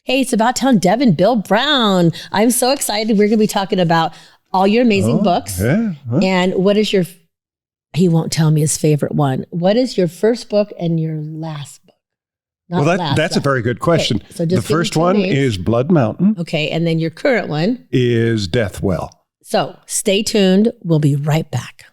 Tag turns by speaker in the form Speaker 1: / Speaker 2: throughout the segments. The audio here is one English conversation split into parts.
Speaker 1: Hey, it's About Town Deb and Bill Brown. I'm so excited. We're going to be talking about all your amazing books.
Speaker 2: Yeah. Huh?
Speaker 1: And what is your, he won't tell me his favorite one. What is your first book and your last book?
Speaker 2: That's a very good question.
Speaker 1: Okay, so
Speaker 2: the first one is Blood Mountain.
Speaker 1: Okay, and then your current one
Speaker 2: is Death Well.
Speaker 1: So stay tuned. We'll be right back.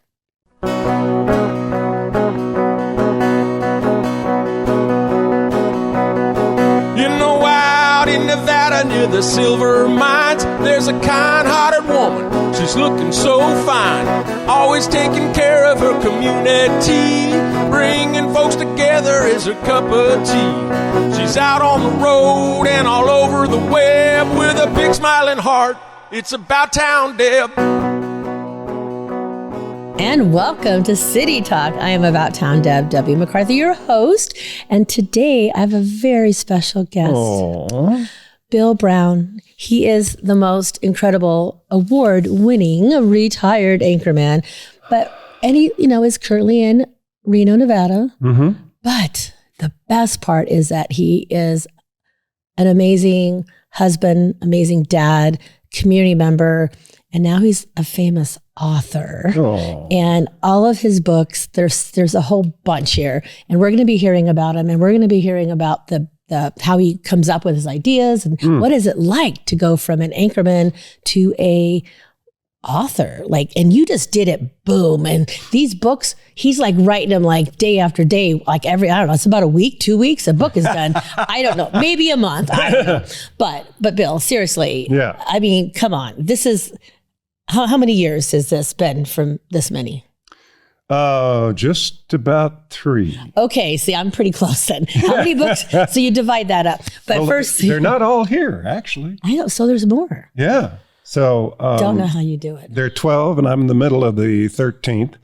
Speaker 3: In Nevada near the silver mines, there's a kind-hearted woman. She's looking so fine, always taking care of her community, bringing folks together is her cup of tea. She's out on the road and all over the web with a big smiling heart. It's About Town Deb.
Speaker 1: And welcome to City Talk. I am About Town Deb, Debbie McCarthy, your host. And today I have a very special guest,
Speaker 2: Aww.
Speaker 1: Bill Brown. He is the most incredible award-winning retired anchorman, and he, is currently in Reno, Nevada.
Speaker 2: Mm-hmm.
Speaker 1: But the best part is that he is an amazing husband, amazing dad, community member, and now he's a famous author.
Speaker 2: Oh.
Speaker 1: And all of his books, there's a whole bunch here, and we're going to be hearing about him, and we're going to be hearing about the how he comes up with his ideas and what is it like to go from an anchorman to a author. And you just did it, boom. And these books, he's like writing them like day after day, like I don't know, it's about a week, 2 weeks, a book is done. I don't know, maybe a month, I don't know. But Bill, seriously,
Speaker 2: yeah.
Speaker 1: I mean, come on, this is, how many years has this been from this many?
Speaker 2: Just about 3.
Speaker 1: Okay, see, I'm pretty close then. How many books? So you divide that up. But first,
Speaker 2: they're not all here, actually.
Speaker 1: I know. So there's more.
Speaker 2: Yeah. So
Speaker 1: don't know how you do it.
Speaker 2: They're 12, and I'm in the middle of the 13th.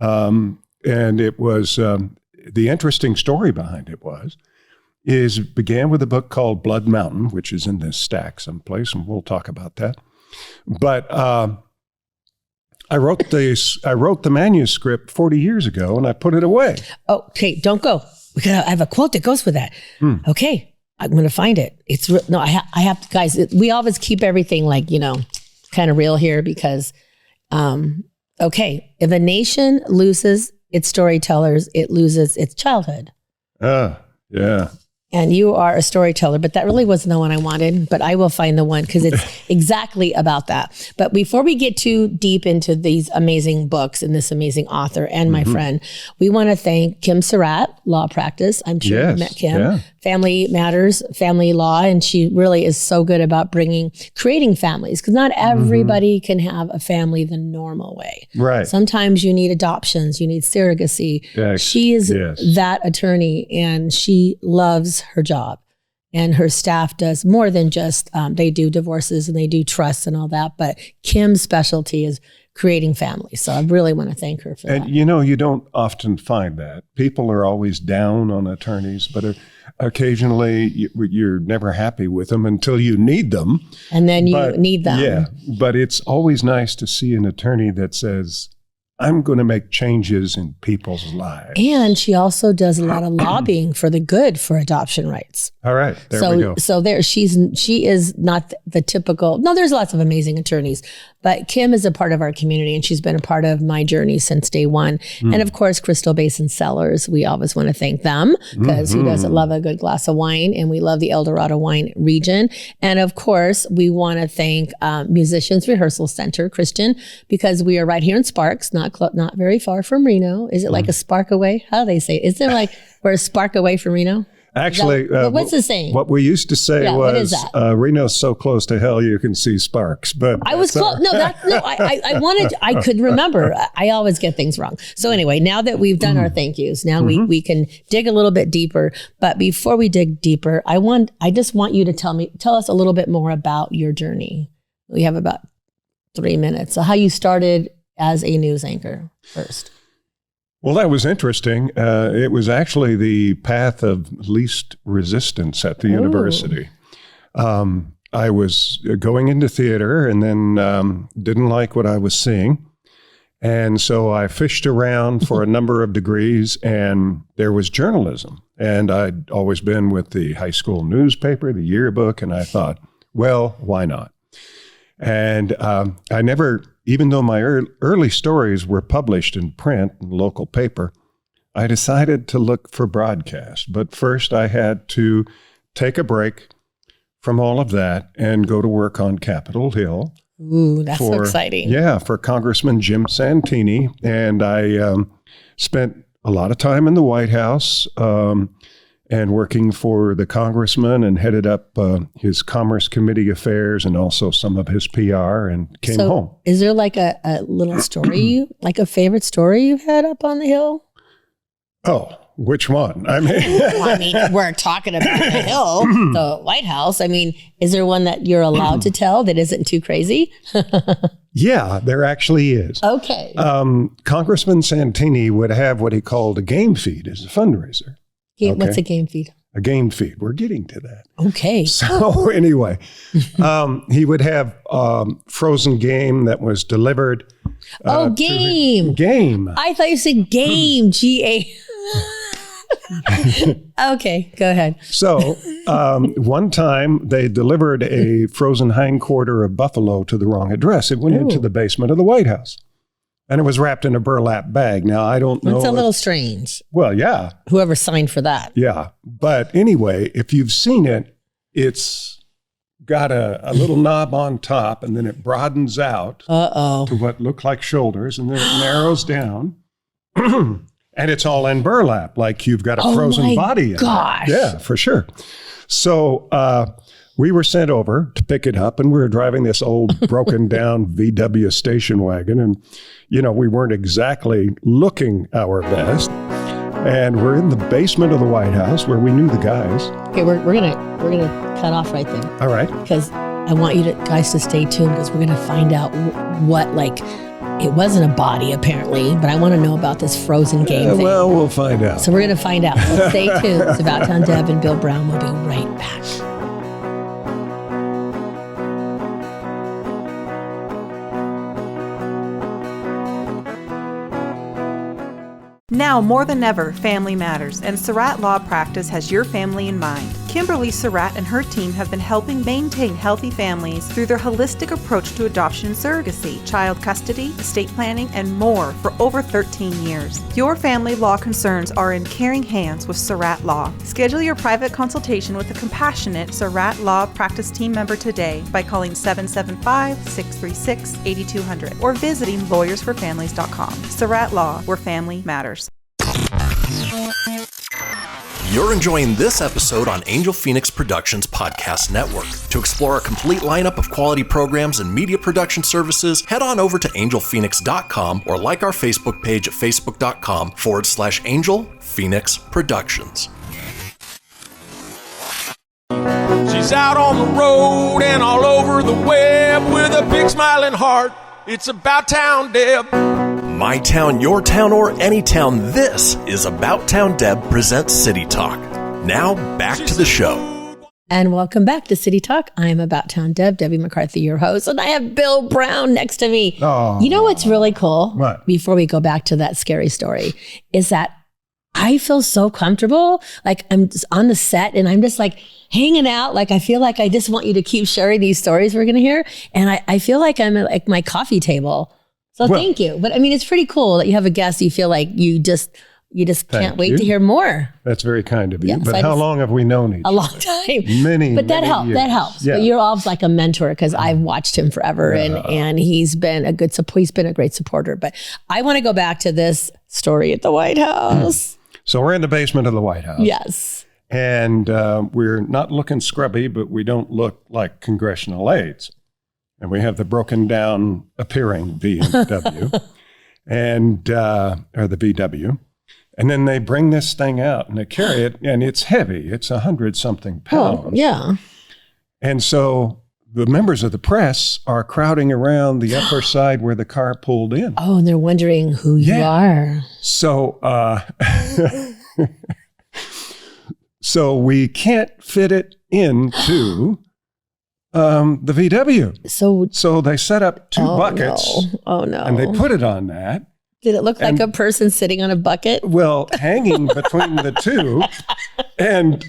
Speaker 2: And it was the interesting story behind it began with a book called Blood Mountain, which is in this stack someplace, and we'll talk about that. But I wrote the manuscript 40 years ago, and I put it away.
Speaker 1: Oh, okay, don't go. I have a quote that goes with that. Okay, I'm going to find it. I have to, guys. We always keep everything kind of real here because, okay, if a nation loses its storytellers, it loses its childhood.
Speaker 2: Yeah.
Speaker 1: And you are a storyteller, but that really wasn't the one I wanted, but I will find the one because it's exactly about that. But before we get too deep into these amazing books and this amazing author and my friend, we want to thank Kim Surratt, Law Practice. I'm sure you met Kim. Yeah. Family Matters, Family Law, and she really is so good about creating families because not everybody can have a family the normal way.
Speaker 2: Right.
Speaker 1: Sometimes you need adoptions, you need surrogacy. Yes. She is that attorney, and she loves her job, and her staff does more than just they do divorces and they do trusts and all that, but Kim's specialty is creating families. So I really want to thank her for that.
Speaker 2: And you don't often find that. People are always down on attorneys, but occasionally you're never happy with them until you need them.
Speaker 1: And then you need them.
Speaker 2: Yeah, but it's always nice to see an attorney that says, I'm going to make changes in people's lives.
Speaker 1: And she also does a lot of lobbying for the good for adoption rights.
Speaker 2: All right, there we go.
Speaker 1: So she is not the typical, no, there's lots of amazing attorneys, but Kim is a part of our community, and she's been a part of my journey since day one. And of course, Basin Cellars, we always want to thank them because who doesn't love a good glass of wine? And we love the El Dorado wine region. And of course, we want to thank Musicians Rehearsal Center, Christian, because we are right here in Sparks, not very far from Reno. Is it like a spark away? How do they say it? Is it like we're a spark away from Reno?
Speaker 2: Actually,
Speaker 1: what's the saying?
Speaker 2: What we used to say was Reno's so close to hell you can see sparks. But
Speaker 1: I was close. I couldn't remember. I always get things wrong. So anyway, now that we've done our thank yous, now we can dig a little bit deeper. But before we dig deeper, I just want you to tell us a little bit more about your journey. We have about 3 minutes. So how you started as a news anchor first.
Speaker 2: Well, that was interesting. It was actually the path of least resistance at the university. I was going into theater and then didn't like what I was seeing. And so I fished around for a number of degrees, and there was journalism. And I'd always been with the high school newspaper, the yearbook, and I thought, well, why not? And I never, even though my early stories were published in print in local paper, I decided to look for broadcast. But first I had to take a break from all of that and go to work on Capitol Hill.
Speaker 1: Ooh, that's so exciting.
Speaker 2: Yeah, for Congressman Jim Santini. And I spent a lot of time in the White House and working for the congressman, and headed up his Commerce Committee affairs and also some of his PR, and came home.
Speaker 1: Is there like a little story, like a favorite story you've had up on the Hill?
Speaker 2: Oh, which one? I mean,
Speaker 1: we're talking about the Hill, the White House. I mean, is there one that you're allowed to tell that isn't too crazy?
Speaker 2: Yeah, there actually is.
Speaker 1: Okay.
Speaker 2: Congressman Santini would have what he called a game feed as a fundraiser.
Speaker 1: Okay. What's a game feed?
Speaker 2: A game feed. We're getting to that.
Speaker 1: Okay.
Speaker 2: So anyway, he would have frozen game that was delivered.
Speaker 1: Game.
Speaker 2: Game.
Speaker 1: I thought you said game. G-A. Okay, go ahead.
Speaker 2: So one time they delivered a frozen hindquarter of buffalo to the wrong address. It went into the basement of the White House. And it was wrapped in a burlap bag. Now, I don't know.
Speaker 1: It's a little strange.
Speaker 2: Well, yeah.
Speaker 1: Whoever signed for that.
Speaker 2: Yeah. But anyway, if you've seen it, it's got a little knob on top, and then it broadens out to what look like shoulders, and then it narrows down. And it's all in burlap, like you've got a frozen body in it. Yeah, for sure. So we were sent over to pick it up, and we were driving this old broken down VW station wagon, and we weren't exactly looking our best. And we're in the basement of the White House where we knew the guys.
Speaker 1: Okay, we're gonna cut off right there.
Speaker 2: All right.
Speaker 1: Because I want you guys to stay tuned, because we're gonna find out what it wasn't a body apparently, but I want to know about this frozen game thing.
Speaker 2: Well, we'll find out.
Speaker 1: So we're gonna find out. So stay tuned. It's About Town Deb and Bill Brown. We'll be right back.
Speaker 4: Now more than ever, family matters, and Surratt Law Practice has your family in mind. Kimberly Surratt and her team have been helping maintain healthy families through their holistic approach to adoption and surrogacy, child custody, estate planning, and more for over 13 years. Your family law concerns are in caring hands with Surratt Law. Schedule your private consultation with a compassionate Surratt Law Practice team member today by calling 775-636-8200 or visiting lawyersforfamilies.com. Surratt Law, where family matters.
Speaker 5: You're enjoying this episode on Angel Phoenix Productions Podcast Network. To explore a complete lineup of quality programs and media production services, head on over to angelphoenix.com or like our Facebook page at facebook.com/Angel Phoenix Productions.
Speaker 3: She's out on the road and all over the web with a big smiling heart. It's About Town Deb.
Speaker 5: My town, your town, or any town, this is About Town Deb presents City Talk. Now, back to the show.
Speaker 1: And welcome back to City Talk. I'm About Town Deb, Debbie McCarthy, your host, and I have Bill Brown next to me.
Speaker 2: Oh.
Speaker 1: You know what's really cool?
Speaker 2: What?
Speaker 1: Before we go back to that scary story, is that I feel so comfortable. Like I'm just on the set and I'm just like hanging out. Like I feel like I just want you to keep sharing these stories we're going to hear. And I feel like I'm at like my coffee table. So thank you. But I mean, it's pretty cool that you have a guest. You feel like you just can't wait to hear more.
Speaker 2: That's very kind of you.
Speaker 1: Yeah,
Speaker 2: but
Speaker 1: so
Speaker 2: how long have we known each other?
Speaker 1: A long time.
Speaker 2: But
Speaker 1: that helps.
Speaker 2: years.
Speaker 1: That helps.
Speaker 2: Yeah.
Speaker 1: But you're always like a mentor because I've watched him forever and he's been a great supporter. But I want to go back to this story at the White House.
Speaker 2: So we're in the basement of the White House.
Speaker 1: Yes.
Speaker 2: And we're not looking scrubby, but we don't look like congressional aides. And we have the broken down appearing BMW and or the VW. And then they bring this thing out and they carry it, and it's heavy. It's 100-something pounds.
Speaker 1: Oh, yeah.
Speaker 2: And so the members of the press are crowding around the upper side where the car pulled in.
Speaker 1: Oh, and they're wondering who you are.
Speaker 2: So, so we can't fit it into the VW.
Speaker 1: So
Speaker 2: they set up two buckets.
Speaker 1: No. Oh, no.
Speaker 2: And they put it on that.
Speaker 1: Did it look like a person sitting on a bucket?
Speaker 2: Well, hanging between the two. And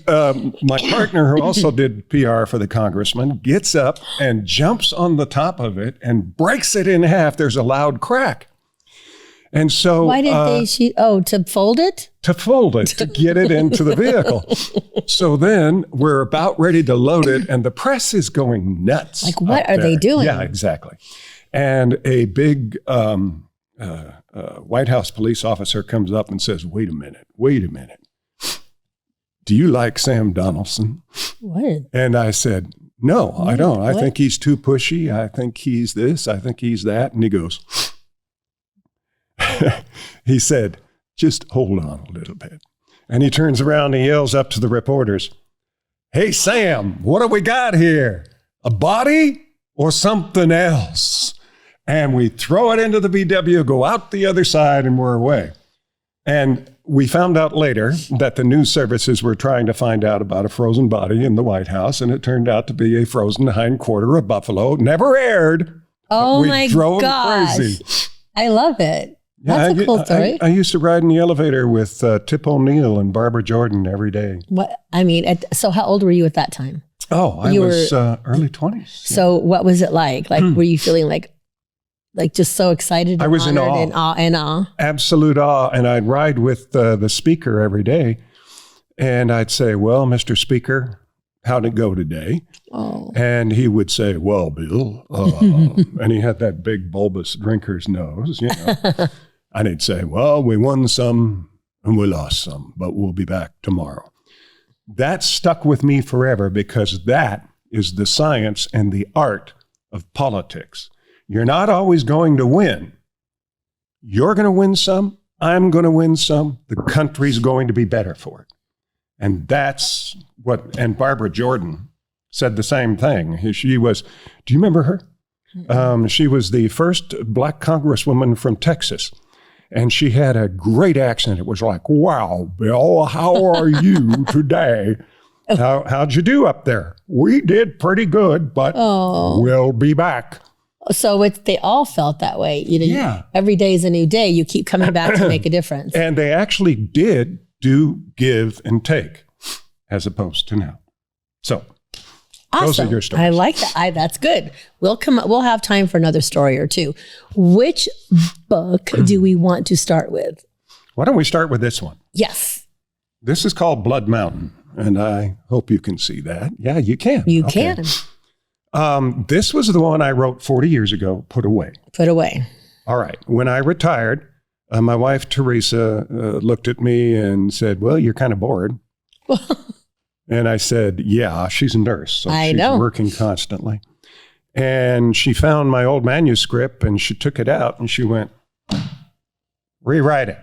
Speaker 2: my partner, who also did PR for the congressman, gets up and jumps on the top of it and breaks it in half. There's a loud crack. And so...
Speaker 1: Why did they shoot? Oh, to fold it?
Speaker 2: To fold it, to get it into the vehicle. So then we're about ready to load it, and the press is going nuts.
Speaker 1: Like, what are they doing?
Speaker 2: Yeah, exactly. And a big White House police officer comes up and says, wait a minute. Do you like Sam Donaldson?
Speaker 1: What?
Speaker 2: And I said, no, I don't. I think he's too pushy. I think he's this. I think he's that. And he goes, he said, just hold on a little bit. And he turns around and yells up to the reporters, hey, Sam, what do we got here? A body or something else? And we throw it into the VW, go out the other side, and we're away. And we found out later that the news services were trying to find out about a frozen body in the White House, and it turned out to be a frozen hindquarter of buffalo. Never aired.
Speaker 1: Oh,
Speaker 2: my gosh. Crazy.
Speaker 1: I love it. That's a cool story.
Speaker 2: I used to ride in the elevator with Tip O'Neill and Barbara Jordan every day.
Speaker 1: What? I mean, so how old were you at that time?
Speaker 2: Oh, I was early 20s.
Speaker 1: So what was it like? Like, were you feeling like just so excited and
Speaker 2: I was in
Speaker 1: awe. In awe?
Speaker 2: Absolute awe. And I'd ride with the speaker every day. And I'd say, well, Mr. Speaker, how'd it go today?
Speaker 1: Oh.
Speaker 2: And he would say, well, Bill. And he had that big bulbous drinker's nose, you know. And he'd say, well, we won some and we lost some, but we'll be back tomorrow. That stuck with me forever because that is the science and the art of politics. You're not always going to win. You're going to win some. I'm going to win some. The country's going to be better for it. And that's what, and Barbara Jordan said the same thing. She was, do you remember her? She was the first black congresswoman from Texas. And she had a great accent. It was like, wow, Bill, how are you today? How'd you do up there? We did pretty good, but we'll be back.
Speaker 1: So they all felt that way. Every day is a new day. You keep coming back to make a difference.
Speaker 2: And they actually did do give and take as opposed to now. So
Speaker 1: awesome.
Speaker 2: Those are your stories.
Speaker 1: I like that. That's good. We'll have time for another story or two. Which book do we want to start with?
Speaker 2: Why don't we start with this one?
Speaker 1: Yes.
Speaker 2: This is called Blood Mountain, and I hope you can see that. Yeah, you can.
Speaker 1: You can.
Speaker 2: This was the one I wrote 40 years ago, Put Away.
Speaker 1: Put Away.
Speaker 2: All right. When I retired, my wife, Teresa, looked at me and said, well, you're kind of bored. And I said, yeah, she's a nurse. So she's working constantly. And she found my old manuscript and she took it out and she went, rewrite it.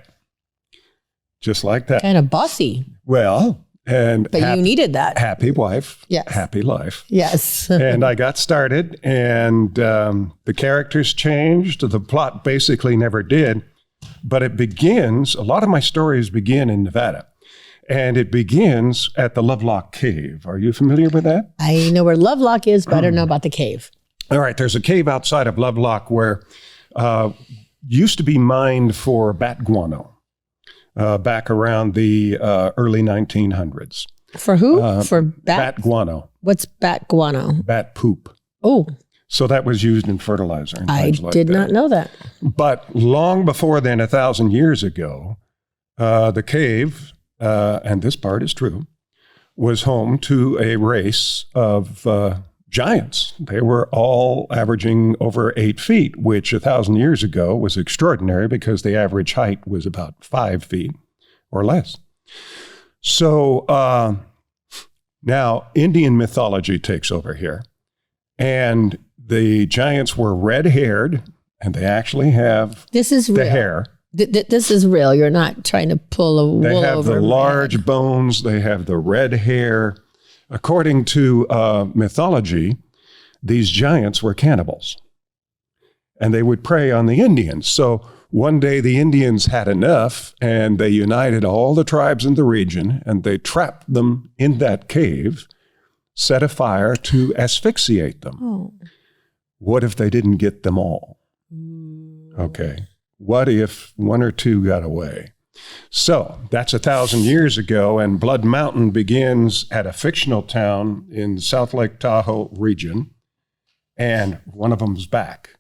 Speaker 2: Just like that.
Speaker 1: Kind of bossy.
Speaker 2: Well, but
Speaker 1: you needed that.
Speaker 2: Happy wife.
Speaker 1: Yes.
Speaker 2: Happy life.
Speaker 1: Yes.
Speaker 2: And I got started and the characters changed. The plot basically never did. But it begins, a lot of my stories begin in Nevada. And it begins at the Lovelock Cave. Are you familiar with that?
Speaker 1: I know where Lovelock is, but I don't know about the cave.
Speaker 2: All right. There's a cave outside of Lovelock where used to be mined for bat guano back around the early 1900s.
Speaker 1: For who? For
Speaker 2: bat guano.
Speaker 1: What's bat guano?
Speaker 2: Bat poop.
Speaker 1: Oh.
Speaker 2: So that was used in fertilizer and things like that.
Speaker 1: I did not know that.
Speaker 2: But long before then, 1,000 years ago, the cave, and this part is true, was home to a race of giants. They were all averaging over 8 feet, which 1,000 years ago was extraordinary because the average height was about 5 feet or less. So now Indian mythology takes over here. And the giants were red-haired, and they actually have the hair.
Speaker 1: This is real. You're not trying to pull a wool over.
Speaker 2: They have the large bones. They have the red hair. According to mythology, these giants were cannibals, and they would prey on the Indians. So one day the Indians had enough, and they united all the tribes in the region, and they trapped them in that cave, set a fire to asphyxiate them. Oh. What if they didn't get them all? Okay. what if one or two got away? So that's 1,000 years ago, and Blood Mountain begins at a fictional town in the South Lake Tahoe region, and one of them's back,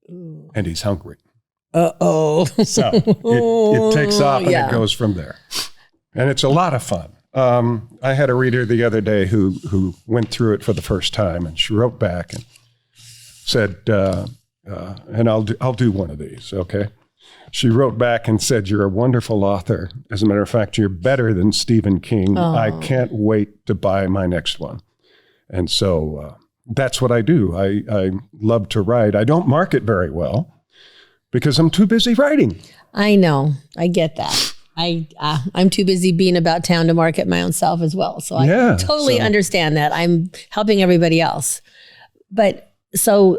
Speaker 2: and he's hungry.
Speaker 1: Uh-oh.
Speaker 2: So it takes off and it goes from there. And it's a lot of fun. I had a reader the other day who went through it for the first time, and she wrote back and said, and I'll do one of these, okay? She wrote back and said, "You're a wonderful author. As a matter of fact, you're better than Stephen King.
Speaker 1: Oh.
Speaker 2: I can't wait to buy my next one." And so that's what I do. I love to write. I don't market very well because I'm too busy writing.
Speaker 1: I know. I get that. I'm too busy being about town to market my own self as well. So I totally understand that. I'm helping everybody else. But so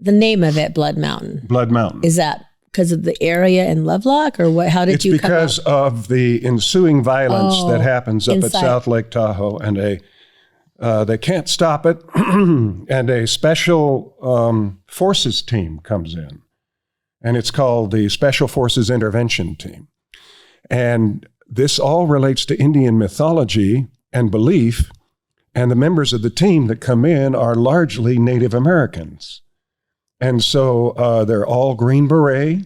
Speaker 1: the name of it, Blood Mountain.
Speaker 2: Blood Mountain.
Speaker 1: Is that because of the area in Lovelock, or what? How did you come up?
Speaker 2: It's because of the ensuing violence that happens up
Speaker 1: inside.
Speaker 2: at South Lake Tahoe, and they can't stop it, and a special forces team comes in, and it's called the Special Forces Intervention Team. And this all relates to Indian mythology and belief, and the members of the team that come in are largely Native Americans. And so they're all Green Beret.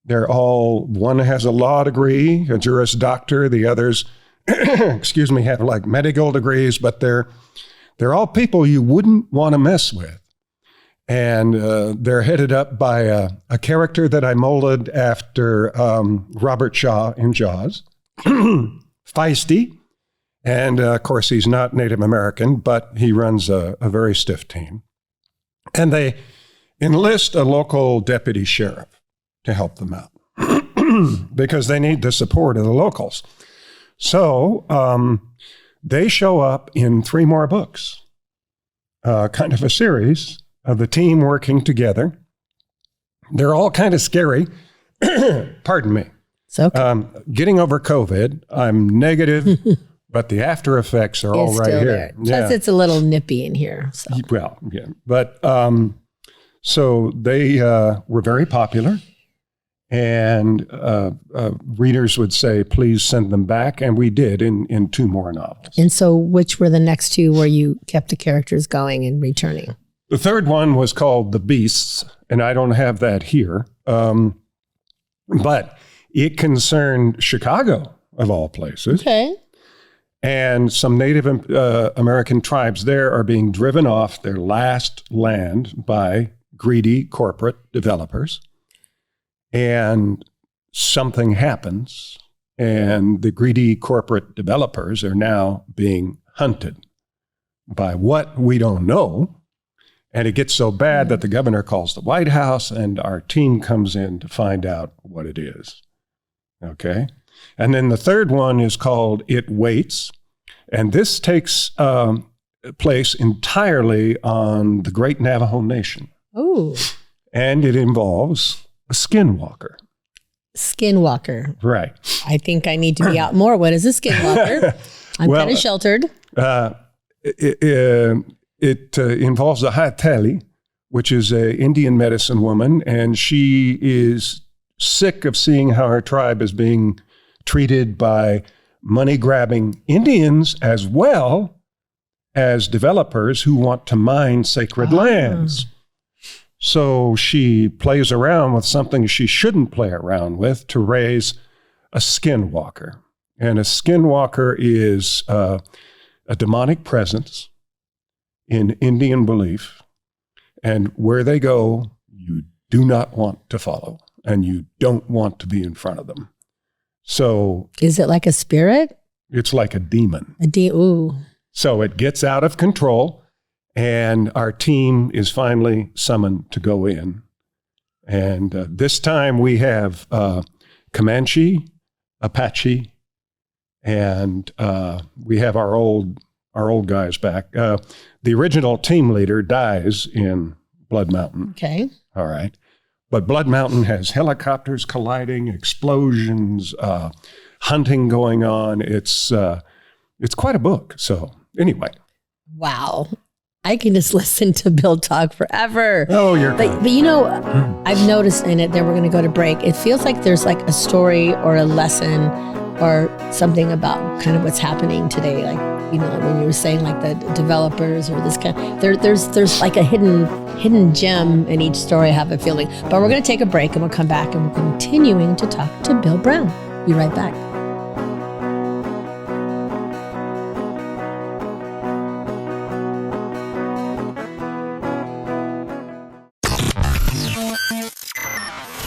Speaker 2: One has a law degree, a Juris Doctor. The others, have like medical degrees, but they're all people you wouldn't want to mess with. And they're headed up by a character that I molded after Robert Shaw in Jaws, feisty. And of course, he's not Native American, but he runs a very stiff team. And they enlist a local deputy sheriff to help them out because they need the support of the locals. So they show up in 3 more books, kind of a series of the team working together. They're all kind of scary. Pardon me.
Speaker 1: It's okay.
Speaker 2: Getting over COVID, I'm negative, but the after effects are all right here.
Speaker 1: There. Plus, it's a little nippy in here. So.
Speaker 2: Well, yeah. But so they were very popular, and readers would say, please send them back. And we did in 2 more novels.
Speaker 1: And so which were the next 2 where you kept the characters going and returning?
Speaker 2: The third one was called The Beasts, and I don't have that here. But it concerned Chicago, of all places.
Speaker 1: Okay.
Speaker 2: And some Native American tribes there are being driven off their last land by greedy corporate developers. And something happens, and the greedy corporate developers are now being hunted by what we don't know. And it gets so bad that the governor calls the White House, and our team comes in to find out what it is. Okay? And then the third one is called It Waits. And this takes place entirely on the Great Navajo Nation.
Speaker 1: Oh.
Speaker 2: And it involves a skinwalker.
Speaker 1: Skinwalker.
Speaker 2: Right.
Speaker 1: I think I need to be out more. What is a skinwalker? I'm kind of sheltered.
Speaker 2: It involves a Hateli, which is an Indian medicine woman, and she is sick of seeing how her tribe is being treated by money-grabbing Indians as well as developers who want to mine sacred lands. So she plays around with something she shouldn't play around with to raise a skinwalker. And a skinwalker is a demonic presence in Indian belief, and where they go, you do not want to follow, and you don't want to be in front of them. So
Speaker 1: is it like a spirit?
Speaker 2: It's like a demon.
Speaker 1: Ooh.
Speaker 2: So it gets out of control, and our team is finally summoned to go in. And this time we have Comanche, Apache, and we have our old guys back. The original team leader dies in Blood Mountain.
Speaker 1: Okay.
Speaker 2: All right. But Blood Mountain has helicopters colliding, explosions, hunting going on. It's quite a book. So anyway.
Speaker 1: Wow. I can just listen to Bill talk forever.
Speaker 2: Oh, you're
Speaker 1: But I've noticed in it, then we're going to go to break. It feels like there's like a story or a lesson or something about kind of what's happening today. Like, when you were saying like the developers or this kind, there's like a hidden gem in each story, I have a feeling. But we're going to take a break and we'll come back and we're continuing to talk to Bill Brown. Be right back.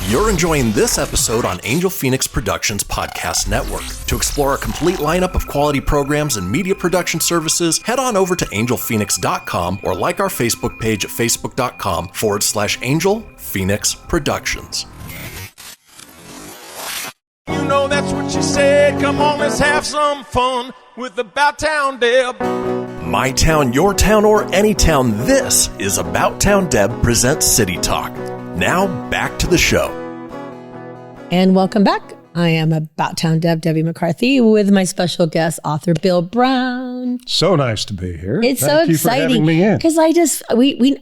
Speaker 5: You're enjoying this episode on Angel Phoenix Productions Podcast Network. To explore a complete lineup of quality programs and media production services, head on over to angelphoenix.com or like our Facebook page at facebook.com/Angel Phoenix Productions.
Speaker 3: You know that's what she said. Come on, let's have some fun with About Town Deb.
Speaker 5: My town, your town, or any town, this is About Town Deb presents City Talk. Now, back to the show.
Speaker 1: And welcome back. I am About Town Deb, Debbie McCarthy, with my special guest, author Bill Brown.
Speaker 2: So nice to be here.
Speaker 1: It's
Speaker 2: Thank
Speaker 1: so
Speaker 2: you for having
Speaker 1: exciting
Speaker 2: me in.
Speaker 1: because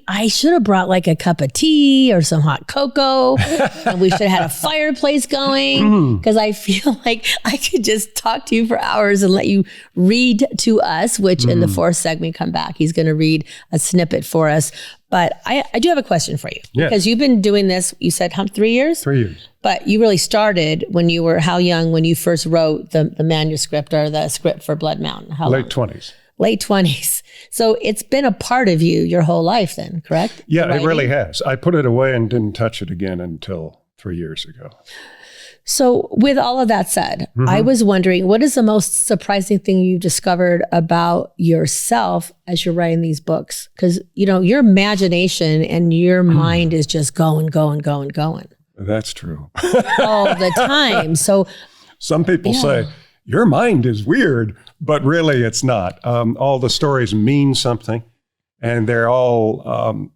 Speaker 1: I should have brought like a cup of tea or some hot cocoa, and we should have had a fireplace going because I feel like I could just talk to you for hours and let you read to us. Which in the fourth segment, come back, he's going to read a snippet for us. But I do have a question for you because you've been doing this. You said 3 years.
Speaker 2: 3 years.
Speaker 1: But you really started when you were how young when you first wrote the manuscript or the script for Blood Mountain? How
Speaker 2: Late
Speaker 1: long?
Speaker 2: 20s.
Speaker 1: Late 20s. So it's been a part of you your whole life then, correct?
Speaker 2: Yeah, it really has. I put it away and didn't touch it again until 3 years ago.
Speaker 1: So with all of that said, I was wondering, what is the most surprising thing you discovered about yourself as you're writing these books? Because, your imagination and your mind is just going.
Speaker 2: That's true.
Speaker 1: All the time. So
Speaker 2: some people say, your mind is weird, but really it's not. All the stories mean something, and they're all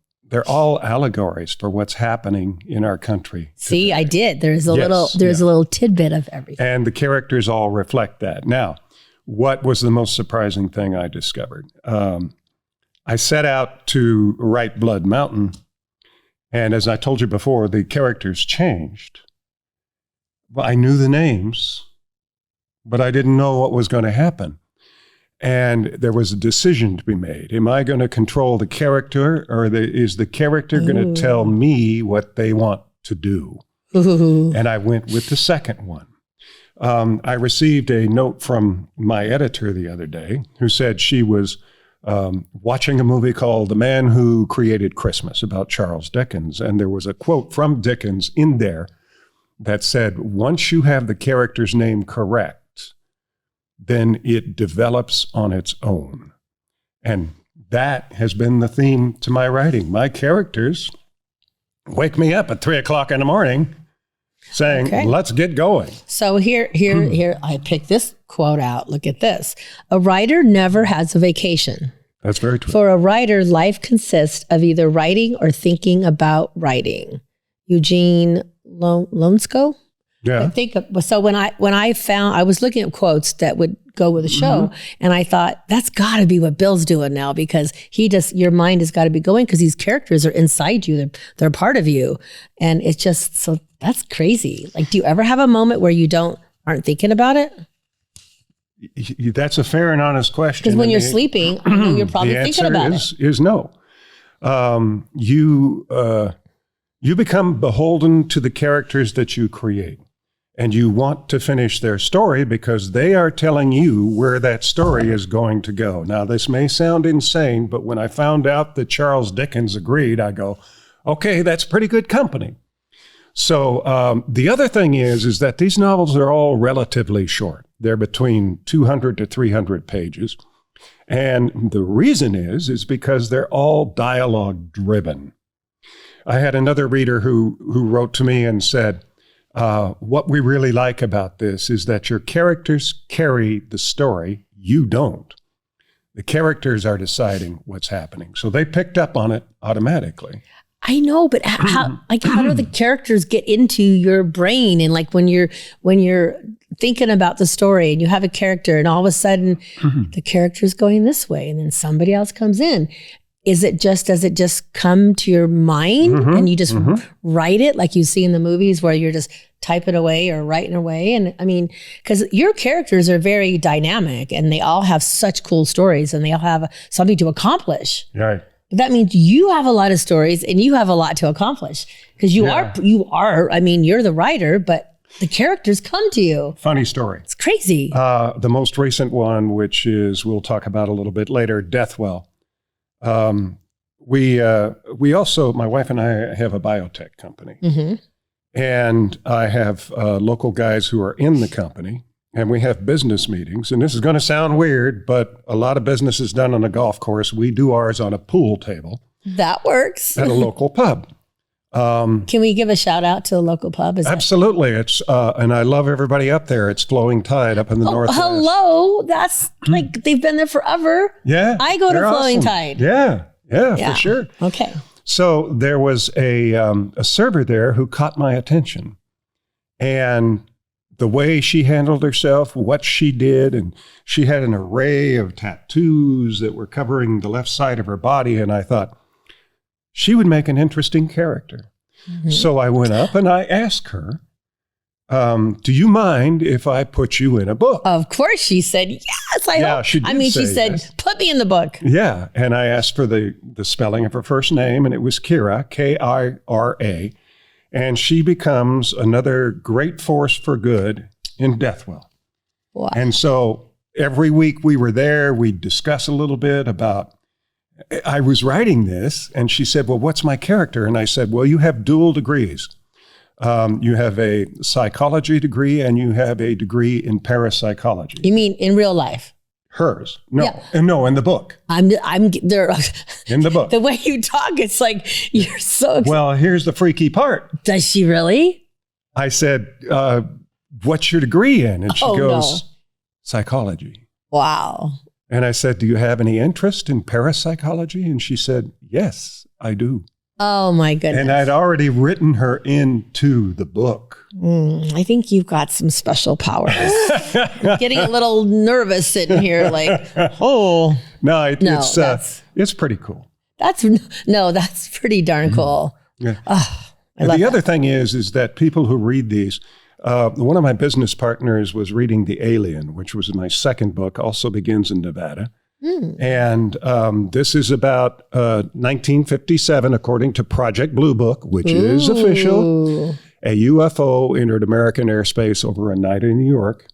Speaker 2: allegories for what's happening in our country.
Speaker 1: See,
Speaker 2: today.
Speaker 1: I did. There's a little tidbit of everything.
Speaker 2: And the characters all reflect that. Now, what was the most surprising thing I discovered? I set out to write Blood Mountain, and as I told you before, the characters changed. Well, I knew the names, but I didn't know what was going to happen. And there was a decision to be made. Am I going to control the character, or is the character going to tell me what they want to do?
Speaker 1: Ooh.
Speaker 2: And I went with the second one. I received a note from my editor the other day who said she was watching a movie called The Man Who Created Christmas about Charles Dickens. And there was a quote from Dickens in there that said, once you have the character's name correct, then it develops on its own. And that has been the theme to my writing. My characters wake me up at 3 o'clock in the morning saying, let's get going.
Speaker 1: So here, I picked this quote out. Look at this. A writer never has a vacation.
Speaker 2: That's very true.
Speaker 1: For a writer, life consists of either writing or thinking about writing. Eugene Lonsko?
Speaker 2: Yeah.
Speaker 1: I think so. When I found, I was looking at quotes that would go with the show, and I thought that's got to be what Bill's doing now, because your mind has got to be going because these characters are inside you, they're part of you, and it's just so that's crazy. Like, do you ever have a moment where you aren't thinking about it?
Speaker 2: That's a fair and honest question.
Speaker 1: Because when you're sleeping, I know you're probably thinking about it.
Speaker 2: The answer is no. You become beholden to the characters that you create. And you want to finish their story because they are telling you where that story is going to go. Now, this may sound insane, but when I found out that Charles Dickens agreed, I go, okay, that's pretty good company. So the other thing is that these novels are all relatively short. They're between 200 to 300 pages. And the reason is because they're all dialogue driven. I had another reader who wrote to me and said, what we really like about this is that your characters carry the story, you don't. The characters are deciding what's happening. So they picked up on it automatically.
Speaker 1: I know, but how do the characters get into your brain? And like when you're thinking about the story and you have a character and all of a sudden the character's going this way and then somebody else comes in. does it just come to your mind and you just write it like you see in the movies where you're just typing away or writing away? And I mean, because your characters are very dynamic and they all have such cool stories and they all have something to accomplish.
Speaker 2: Right.
Speaker 1: But that means you have a lot of stories and you have a lot to accomplish because you are, I mean, you're the writer, but the characters come to you.
Speaker 2: Funny story.
Speaker 1: It's crazy.
Speaker 2: The most recent one, which is, we'll talk about a little bit later, Deathwell. We also, my wife and I have a biotech company, and I have local guys who are in the company, and we have business meetings. And this is going to sound weird, but a lot of business is done on a golf course. We do ours on a pool table.
Speaker 1: That works.
Speaker 2: At a local pub.
Speaker 1: Can we give a shout out to the local pub?
Speaker 2: Absolutely. It's and I love everybody up there. It's Flowing Tide up in the northwest.
Speaker 1: Hello. That's like, they've been there forever.
Speaker 2: Yeah.
Speaker 1: I go to Flowing Tide.
Speaker 2: Yeah, for sure.
Speaker 1: Okay.
Speaker 2: So there was a server there who caught my attention, and the way she handled herself, what she did, and she had an array of tattoos that were covering the left side of her body, and I thought, she would make an interesting character. So I went up and I asked her, do you mind if I put you in a book?
Speaker 1: Of course, she said, yes, I hope.
Speaker 2: She did
Speaker 1: she said,
Speaker 2: yes.
Speaker 1: Put me in the book.
Speaker 2: Yeah, and I asked for the spelling of her first name, and it was Kira, Kira, and she becomes another great force for good in Deathwell.
Speaker 1: Wow.
Speaker 2: And so every week we were there, we'd discuss a little bit about, I was writing this, and she said, well, what's my character? And I said, well, you have dual degrees. You have a psychology degree, and you have a degree in parapsychology.
Speaker 1: You mean in real life?
Speaker 2: Hers. No,
Speaker 1: Yeah.
Speaker 2: no, in the book.
Speaker 1: I'm there.
Speaker 2: In the book.
Speaker 1: The way you talk, it's like you're so excited.
Speaker 2: Well, here's the freaky part.
Speaker 1: Does she really?
Speaker 2: I said, what's your degree in? And she goes, psychology.
Speaker 1: Wow.
Speaker 2: And I said, do you have any interest in parapsychology? And she said, yes, I do.
Speaker 1: Oh, my goodness.
Speaker 2: And I'd already written her into the book.
Speaker 1: I think you've got some special powers. I'm getting a little nervous sitting here like, oh.
Speaker 2: It's pretty cool.
Speaker 1: That's pretty darn cool.
Speaker 2: Yeah.
Speaker 1: Oh,
Speaker 2: and the other thing is that people who read these, one of my business partners was reading The Alien, which was my second book, also begins in Nevada. And this is about 1957, according to Project Blue Book, which is official. A UFO entered American airspace over a night in New York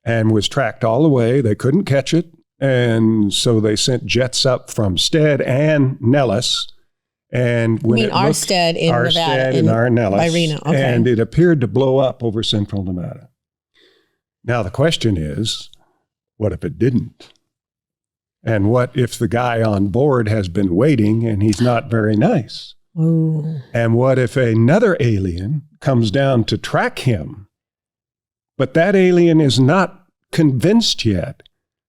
Speaker 2: and was tracked all the way. They couldn't catch it. And so they sent jets up from Stead and Nellis. And when
Speaker 1: Arstead in Nevada.
Speaker 2: Arstead and Nellis.
Speaker 1: By Reno. Okay.
Speaker 2: And it appeared to blow up over central Nevada. Now, the question is, what if it didn't? And what if the guy on board has been waiting and he's not very nice?
Speaker 1: Ooh.
Speaker 2: And what if another alien comes down to track him, but that alien is not convinced yet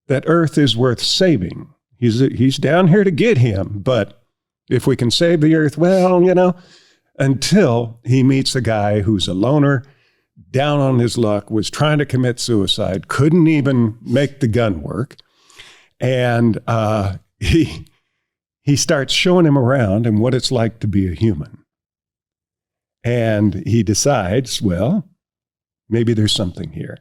Speaker 2: that Earth is worth saving? He's down here to get him, but if we can save the Earth, well, until he meets a guy who's a loner, down on his luck, was trying to commit suicide, couldn't even make the gun work. And he starts showing him around and what it's like to be a human. And he decides, well, maybe there's something here.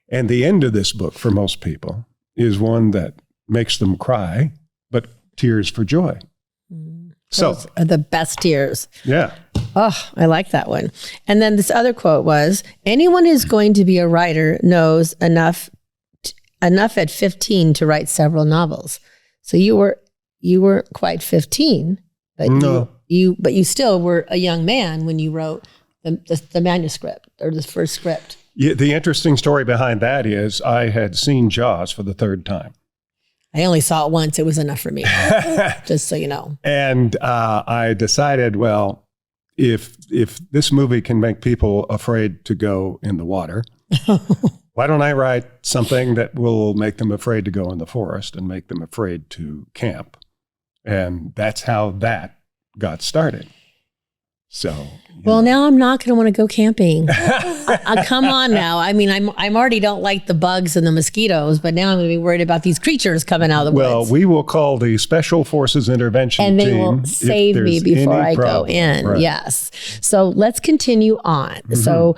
Speaker 2: And the end of this book, for most people, is one that makes them cry, but tears for joy.
Speaker 1: Those are the best tears.
Speaker 2: Yeah.
Speaker 1: Oh, I like that one. And then this other quote was, anyone who's going to be a writer knows enough at 15 to write several novels. So you were quite 15, but
Speaker 2: no.
Speaker 1: you still were a young man when you wrote the manuscript or the first script.
Speaker 2: Yeah, the interesting story behind that is I had seen Jaws for the third time.
Speaker 1: I only saw it once. It was enough for me, just so you know.
Speaker 2: And I decided, well, if this movie can make people afraid to go in the water, why don't I write something that will make them afraid to go in the forest and make them afraid to camp? And that's how that got started. So,
Speaker 1: well, now I'm not going to want to go camping. Come on now. I mean, I'm already don't like the bugs and the mosquitoes, but now I'm going to be worried about these creatures coming out of the woods.
Speaker 2: Well, we will call the Special Forces Intervention
Speaker 1: and they
Speaker 2: team
Speaker 1: will save me before I go in.
Speaker 2: Right.
Speaker 1: Yes. So let's continue on. Mm-hmm. So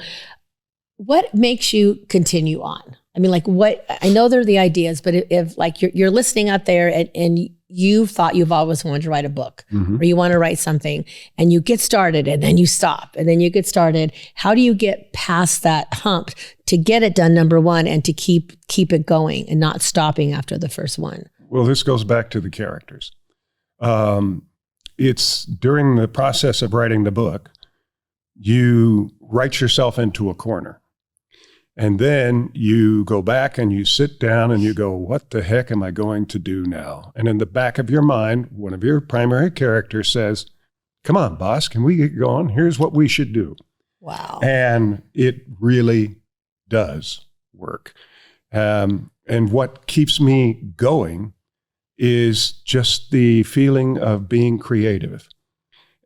Speaker 1: what makes you continue on? I mean, like what, I know they're the ideas, but if like you're listening out there and you thought you've always wanted to write a book or you want to write something and you get started and then you stop and then you get started. How do you get past that hump to get it done, number one, and to keep it going and not stopping after the first one?
Speaker 2: Well, this goes back to the characters. It's during the process of writing the book, you write yourself into a corner. And then you go back and you sit down and you go, what the heck am I going to do now? And in the back of your mind, one of your primary characters says, come on, boss, can we get going? Here's what we should do.
Speaker 1: Wow.
Speaker 2: And it really does work. And what keeps me going is just the feeling of being creative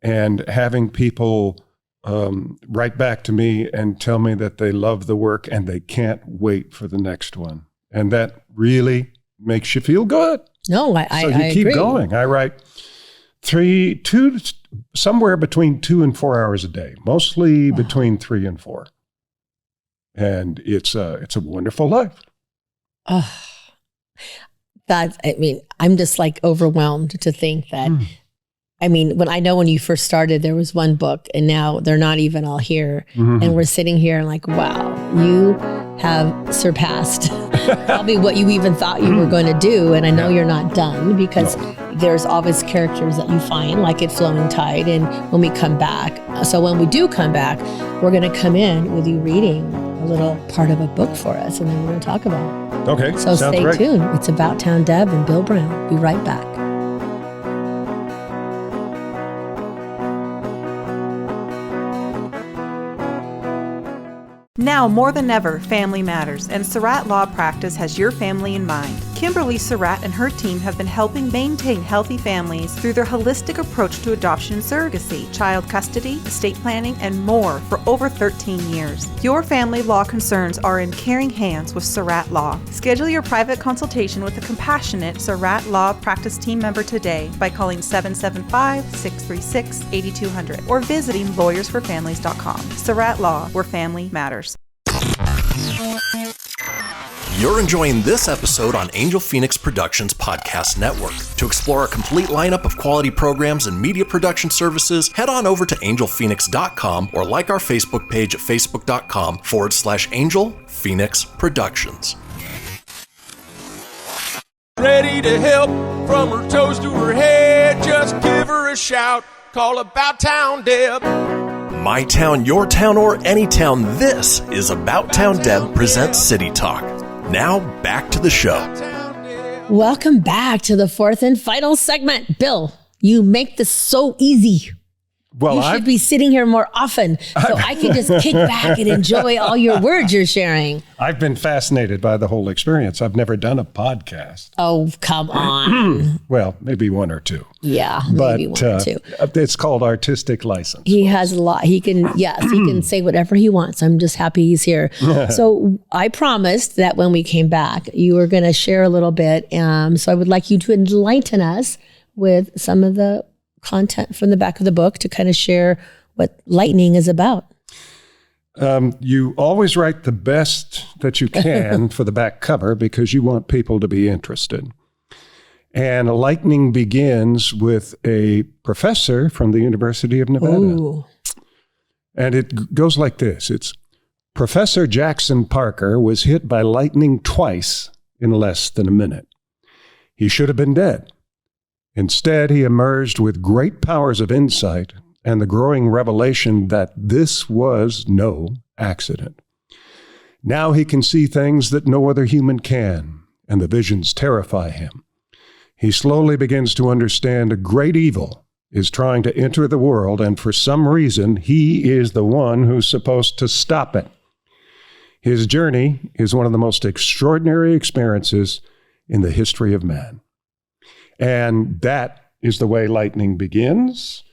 Speaker 2: and having people write back to me and tell me that they love the work and they can't wait for the next one. And that really makes you feel good.
Speaker 1: No, I
Speaker 2: keep
Speaker 1: agree.
Speaker 2: going. I write somewhere between 2 and 4 hours a day, mostly between 3 and 4. And it's a wonderful life.
Speaker 1: I'm just like overwhelmed to think that, I mean, when you first started, there was one book and now they're not even all here. And we're sitting here and like, wow, you have surpassed probably what you even thought you were going to do. And I know you're not done because there's always characters that you find like at Flowing Tide. And when we come back, so when we do come back, we're going to come in with you reading a little part of a book for us. And then we're going to talk about it.
Speaker 2: Okay.
Speaker 1: So stay tuned. It's About Town Deb and Bill Brown. Be right back.
Speaker 4: Now more than ever, family matters, and Surratt Law Practice has your family in mind. Kimberly Surratt and her team have been helping maintain healthy families through their holistic approach to adoption and surrogacy, child custody, estate planning, and more for over 13 years. Your family law concerns are in caring hands with Surratt Law. Schedule your private consultation with a compassionate Surratt Law Practice team member today by calling 775-636-8200 or visiting lawyersforfamilies.com. Surratt Law, where family matters.
Speaker 5: You're enjoying this episode on Angel Phoenix Productions Podcast Network. To explore a complete lineup of quality programs and media production services, head on over to angelphoenix.com or like our Facebook page at facebook.com/Angel Phoenix Productions.
Speaker 3: Ready to help from her toes to her head. Just give her a shout. Call About Town Deb.
Speaker 5: My town, your town, or any town, this is About Town Deb presents City Talk. Now, back to the show.
Speaker 1: Welcome back to the fourth and final segment. Bill, you make this so easy.
Speaker 2: Well,
Speaker 1: you should be sitting here more often so I can just kick back and enjoy all your words you're sharing.
Speaker 2: I've been fascinated by the whole experience. I've never done a podcast.
Speaker 1: Oh, come on.
Speaker 2: Well, maybe one or two.
Speaker 1: Yeah, maybe one or two.
Speaker 2: It's called artistic license.
Speaker 1: He has a lot. He can say whatever he wants. I'm just happy he's here. So I promised that when we came back, you were going to share a little bit. So I would like you to enlighten us with some of the content from the back of the book to kind of share what lightning is about.
Speaker 2: You always write the best that you can for the back cover because you want people to be interested. And lightning begins with a professor from the University of Nevada.
Speaker 1: Ooh.
Speaker 2: And it goes like this. It's Professor Jackson Parker was hit by lightning twice in less than a minute. He should have been dead. Instead, he emerged with great powers of insight and the growing revelation that this was no accident. Now he can see things that no other human can, and the visions terrify him. He slowly begins to understand a great evil is trying to enter the world, and for some reason, he is the one who's supposed to stop it. His journey is one of the most extraordinary experiences in the history of man. And that is the way lightning begins,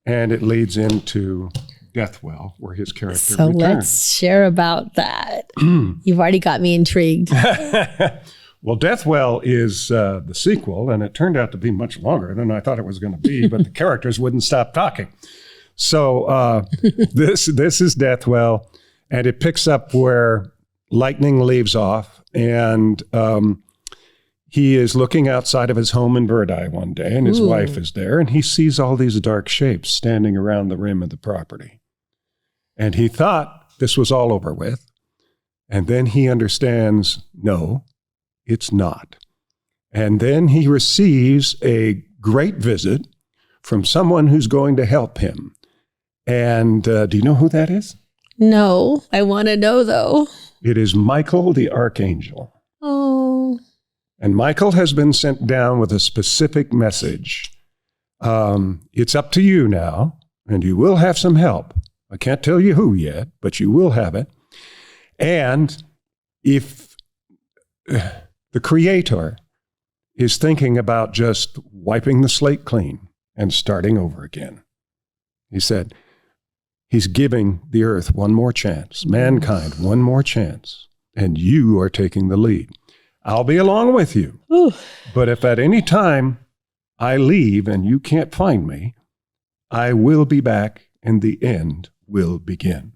Speaker 2: and it leads into Deathwell, where his character
Speaker 1: So
Speaker 2: returns.
Speaker 1: let's share about that. You've already got me intrigued.
Speaker 2: Well, Deathwell is the sequel, and it turned out to be much longer than I thought it was going to be, but the characters wouldn't stop talking. So this is Deathwell, and it picks up where Lightning leaves off, and he is looking outside of his home in Verdi one day, and his wife is there, and he sees all these dark shapes standing around the rim of the property. And he thought this was all over with, and then he understands, no, it's not. And then he receives a great visit from someone who's going to help him. And do you know who that is?
Speaker 1: No, I want to know though.
Speaker 2: It is Michael the Archangel.
Speaker 1: Oh.
Speaker 2: And Michael has been sent down with a specific message. It's up to you now, and you will have some help. I can't tell you who yet, but you will have it. And if the Creator is thinking about just wiping the slate clean and starting over again, he said, he's giving the earth one more chance, mankind one more chance, and you are taking the lead. I'll be along with you.
Speaker 1: Ooh.
Speaker 2: But if at any time I leave and you can't find me, I will be back and the end will begin.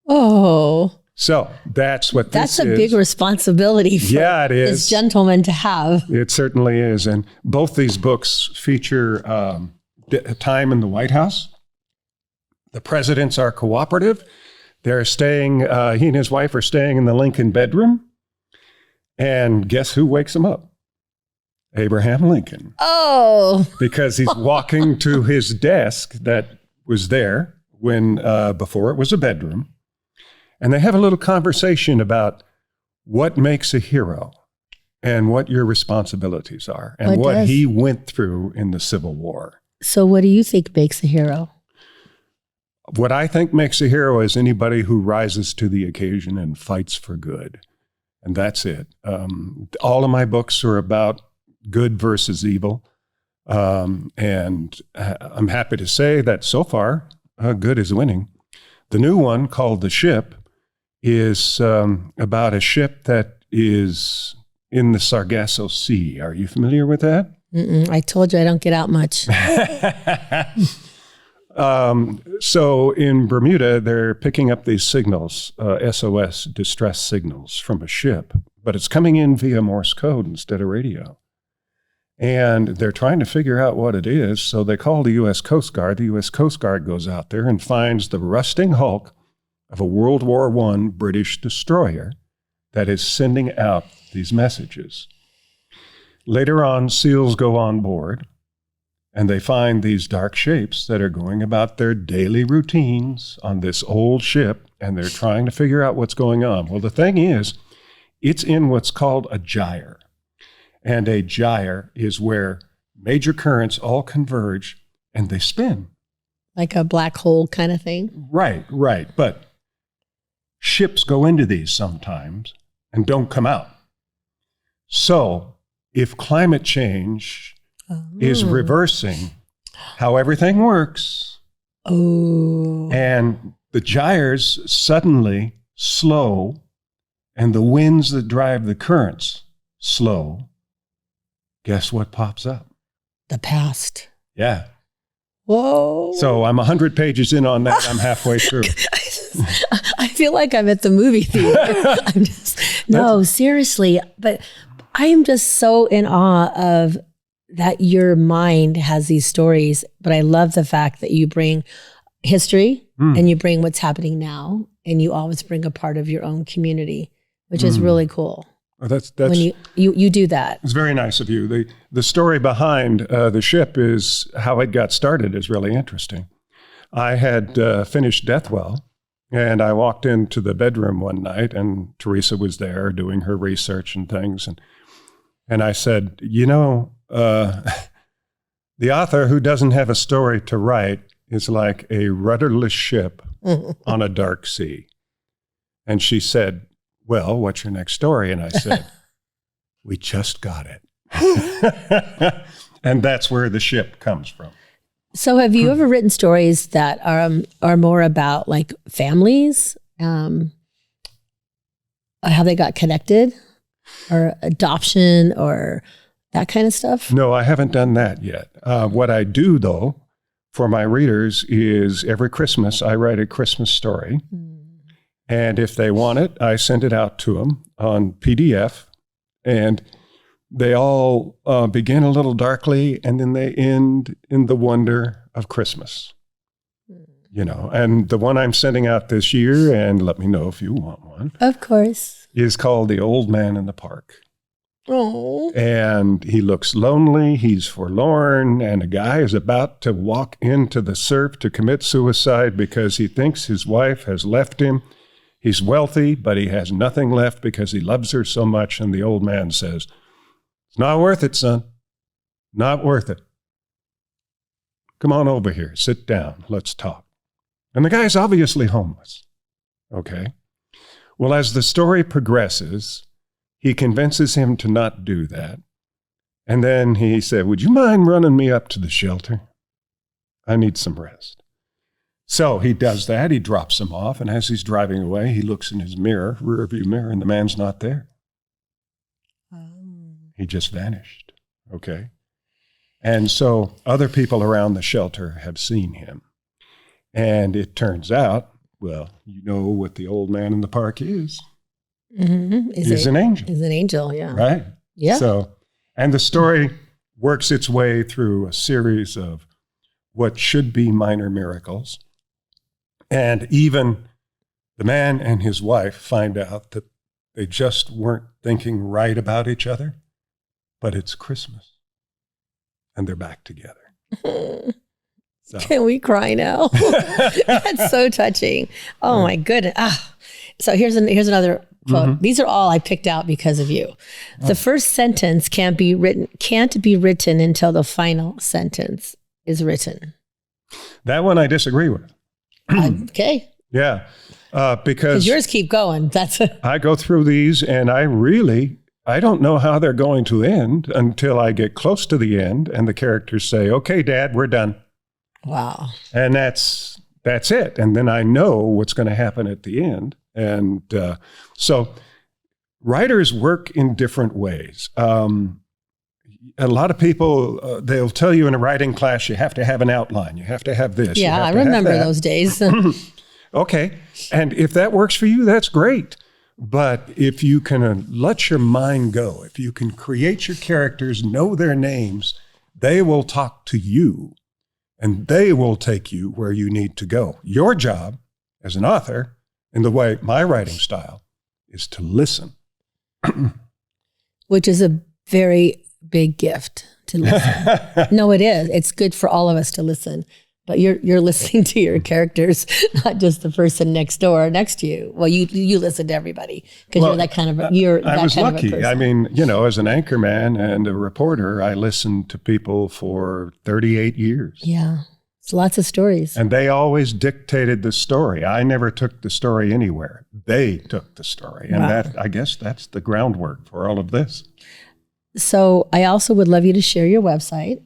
Speaker 1: Oh.
Speaker 2: So that's what this is.
Speaker 1: That's a big responsibility for
Speaker 2: it is.
Speaker 1: this gentleman to have.
Speaker 2: It certainly is. And both these books feature time in the White House. The presidents are cooperative. They're staying, he and his wife are staying in the Lincoln bedroom. And guess who wakes him up? Abraham Lincoln.
Speaker 1: Oh.
Speaker 2: Because he's walking to his desk that was there when before it was a bedroom. And they have a little conversation about what makes a hero and what your responsibilities are and what he went through in the Civil War.
Speaker 1: So what do you think makes a hero?
Speaker 2: What I think makes a hero is anybody who rises to the occasion and fights for good. And that's it. All of my books are about good versus evil. And I'm happy to say that so far, good is winning. The new one called The Ship is about a ship that is in the Sargasso Sea. Are you familiar with that?
Speaker 1: I told you I don't get out much.
Speaker 2: So in Bermuda, they're picking up these signals, SOS, distress signals from a ship, but it's coming in via Morse code instead of radio. And they're trying to figure out what it is, so they call the U.S. Coast Guard. The U.S. Coast Guard goes out there and finds the rusting hulk of a World War I British destroyer that is sending out these messages. Later on, SEALs go on board, and they find these dark shapes that are going about their daily routines on this old ship, and they're trying to figure out what's going on. Well, the thing is, it's in what's called a gyre. And a gyre is where major currents all converge and they spin.
Speaker 1: Like a black hole kind of thing?
Speaker 2: Right. But ships go into these sometimes and don't come out. So if climate change is reversing how everything works, and the gyres suddenly slow and the winds that drive the currents slow, guess what pops up?
Speaker 1: The past.
Speaker 2: Yeah.
Speaker 1: Whoa.
Speaker 2: So I'm 100 pages in on that. I'm halfway through.
Speaker 1: I feel like I'm at the movie theater. Seriously. But I am just so in awe of that your mind has these stories. But I love the fact that you bring history and you bring what's happening now. And you always bring a part of your own community, which is really cool.
Speaker 2: Well, that's
Speaker 1: when you do that.
Speaker 2: It's very nice of you. The story behind The Ship is how it got started is really interesting. I had finished Deathwell, and I walked into the bedroom one night, and Teresa was there doing her research and things, and I said, the author who doesn't have a story to write is like a rudderless ship on a dark sea. And she said, well, what's your next story? And I said, we just got it. And that's where The Ship comes from.
Speaker 1: So have you ever written stories that are more about like families, how they got connected, or adoption, or that kind of stuff?
Speaker 2: No, I haven't done that yet. What I do, though, for my readers is every Christmas I write a Christmas story. And if they want it, I send it out to them on PDF. And they all begin a little darkly, and then they end in the wonder of Christmas. You know, and the one I'm sending out this year, and let me know if you want one.
Speaker 1: Of course.
Speaker 2: Is called The Old Man in the Park.
Speaker 1: Oh.
Speaker 2: And he looks lonely, he's forlorn, and a guy is about to walk into the surf to commit suicide because he thinks his wife has left him. He's wealthy, but he has nothing left because he loves her so much. And the old man says, "It's not worth it, son. Not worth it. Come on over here, sit down, let's talk." And the guy's obviously homeless. Okay. Well, as the story progresses, he convinces him to not do that. And then he said, "Would you mind running me up to the shelter? I need some rest." So he does that. He drops him off. And as he's driving away, he looks in his rearview mirror, and the man's not there. He just vanished. Okay. And so other people around the shelter have seen him. And it turns out, well, you know what the old man in the park is.
Speaker 1: Mm-hmm.
Speaker 2: He's an angel.
Speaker 1: He's an angel, yeah.
Speaker 2: Right?
Speaker 1: Yeah.
Speaker 2: So, and the story works its way through a series of what should be minor miracles. And even the man and his wife find out that they just weren't thinking right about each other, but it's Christmas. And they're back together. So.
Speaker 1: Can we cry now? That's so touching. Oh my goodness. So here's another quote. Mm-hmm. These are all I picked out because of you. The first sentence can't be written until the final sentence is written.
Speaker 2: That one I disagree with.
Speaker 1: Okay.
Speaker 2: Yeah. Because
Speaker 1: yours keep going.
Speaker 2: I go through these and I don't know how they're going to end until I get close to the end and the characters say, "Okay, Dad, we're done."
Speaker 1: Wow.
Speaker 2: And that's it. And then I know what's going to happen at the end. And so writers work in different ways. A lot of people, they'll tell you in a writing class, you have to have an outline. You have to have this.
Speaker 1: Yeah, I remember those days.
Speaker 2: Okay. And if that works for you, that's great. But if you can let your mind go, if you can create your characters, know their names, they will talk to you. And they will take you where you need to go. Your job as an author, in the way my writing style, is to listen.
Speaker 1: Which is a very big gift to listen. No, it is. It's good for all of us to listen. But you're listening to your characters, not just the person next door next to you. Well, you listen to everybody because you're that kind of
Speaker 2: I was lucky. I mean, as an anchorman and a reporter, I listened to people for 38 years.
Speaker 1: Yeah, it's lots of stories.
Speaker 2: And they always dictated the story. I never took the story anywhere. They took the story, and I guess that's the groundwork for all of this.
Speaker 1: So I also would love you to share your website.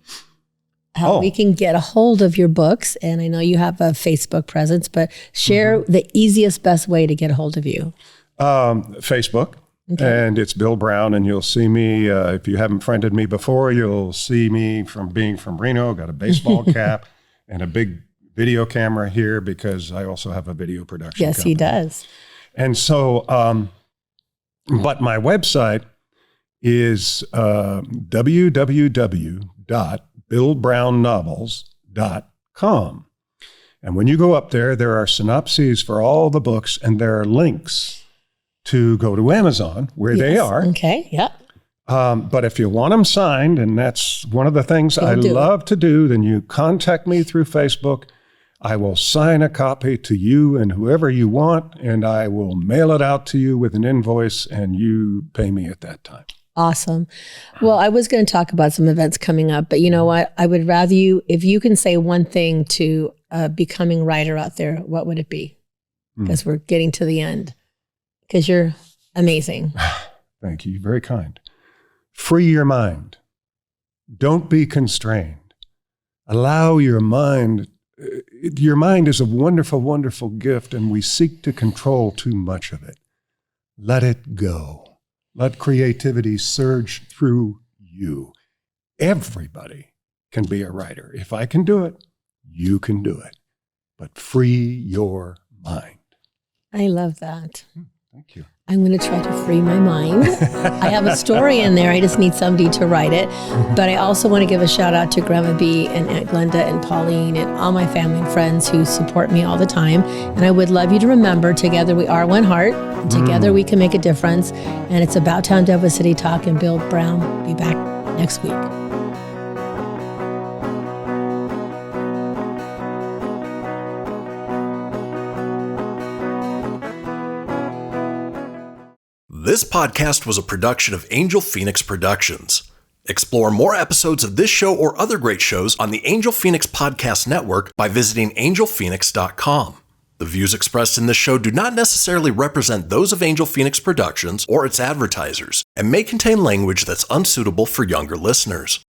Speaker 1: How we can get a hold of your books. And I know you have a Facebook presence, but share the easiest, best way to get a hold of you.
Speaker 2: Facebook. Okay. And it's Bill Brown, and you'll see me. If you haven't friended me before, you'll see me from being from Reno. Got a baseball cap and a big video camera here because I also have a video production company.
Speaker 1: He does.
Speaker 2: And so, but my website is www.billbrownnovels.com. And when you go up there, there are synopses for all the books, and there are links to go to Amazon where they are.
Speaker 1: Okay, yeah.
Speaker 2: But if you want them signed, and that's one of the things I love to do, then you contact me through Facebook. I will sign a copy to you and whoever you want, and I will mail it out to you with an invoice, and you pay me at that time.
Speaker 1: Awesome. Well, I was going to talk about some events coming up, but you know what? I would rather if you can say one thing to a becoming writer out there, what would it be? Because we're getting to the end. Because you're amazing.
Speaker 2: Thank you. Very kind. Free your mind. Don't be constrained. Allow your mind. Your mind is a wonderful, wonderful gift, and we seek to control too much of it. Let it go. Let creativity surge through you. Everybody can be a writer. If I can do it, you can do it. But free your mind.
Speaker 1: I love that.
Speaker 2: Thank you.
Speaker 1: I'm going to try to free my mind. I have a story in there. I just need somebody to write it. But I also want to give a shout out to Grandma B and Aunt Glenda and Pauline and all my family and friends who support me all the time. And I would love you to remember, together we are one heart. And together we can make a difference. And it's About Town Dover City Talk, and Bill Brown will be back next week.
Speaker 5: This podcast was a production of Angel Phoenix Productions. Explore more episodes of this show or other great shows on the Angel Phoenix Podcast Network by visiting angelphoenix.com. The views expressed in this show do not necessarily represent those of Angel Phoenix Productions or its advertisers, and may contain language that's unsuitable for younger listeners.